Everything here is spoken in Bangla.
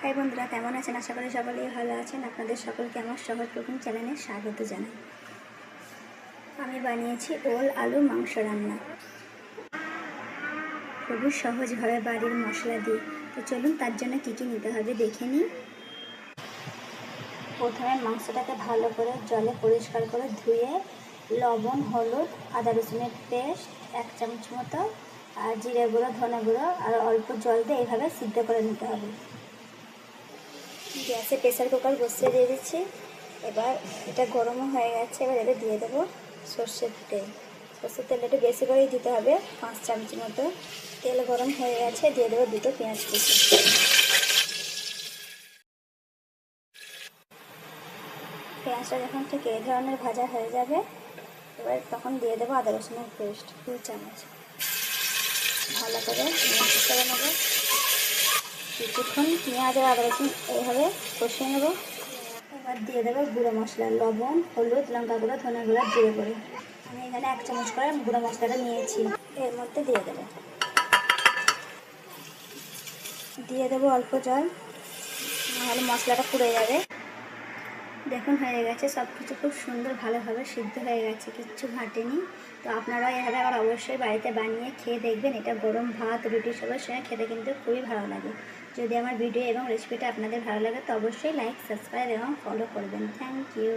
হাই বন্ধুরা, কেমন আছেন? আশা করি সকলেই ভালো আছেন। আপনাদের সকলকে আমার সহজ কুকিং চ্যানেলে স্বাগত জানাই। আমি বানিয়েছি ওল আলু মাংস রান্না, খুবই সহজভাবে বাড়ির মশলা দিয়ে। তো চলুন তার জন্য কী কী নিতে হবে দেখে নিই। প্রথমে মাংসটাকে ভালো করে জলে পরিষ্কার করে ধুয়ে লবণ, হলুদ, আদা রসুনের পেস্ট 1 চামচ মতো, আর জিরে গুঁড়ো, ধনে গুঁড়ো আর অল্প জল দিয়ে এইভাবে সিদ্ধ করে নিতে হবে। গ্যাসে প্রেসার কুকার বসিয়ে দিয়ে দিচ্ছি। এবার এটা গরমও হয়ে গেছে। এবার এটা দিয়ে দেবো সর্ষের তেল। সর্ষের তেল একটু বেশি করেই দিতে হবে, 5 চামচ মতো। তেল গরম হয়ে গেছে, দিয়ে দেবো 2টো পেঁয়াজ কুচি। পেঁয়াজটা যখন ঠিক এই ধরনের ভাজা হয়ে যাবে, এবার তখন দিয়ে দেবো আদা রসুনের পেস্ট 2 চামচ। ভালো করে মিক্স করে নেবো। কিছুক্ষণ পেঁয়াজ আর আদা রসুন এইভাবে কষিয়ে নেবো। এবার দিয়ে দেবো গুঁড়ো মশলা, লবণ, হলুদ, লঙ্কা গুঁড়ো, ধনে গুঁড়ো, জিরে গুঁড়ো। আমি এখানে 1 চামচ করে গুঁড়ো মশলাটা নিয়েছি। এর মধ্যে দিয়ে দেবো অল্প জল, নাহলে মশলাটা পুড়ে যাবে। দেখুন হয়ে গেছে, সব কিছু খুব সুন্দর ভালোভাবে সিদ্ধ হয়ে গেছে, কিচ্ছু ঘাটেনি। তো আপনারাও এভাবে আবার অবশ্যই বাড়িতে বানিয়ে খেয়ে দেখবেন। এটা গরম ভাত, রুটি সবার সঙ্গে খেতে কিন্তু খুবই ভালো লাগে। যদি আমার ভিডিও এবং রেসিপিটা আপনাদের ভালো লাগে তো অবশ্যই লাইক, সাবস্ক্রাইব এবং ফলো করবেন। Thank you.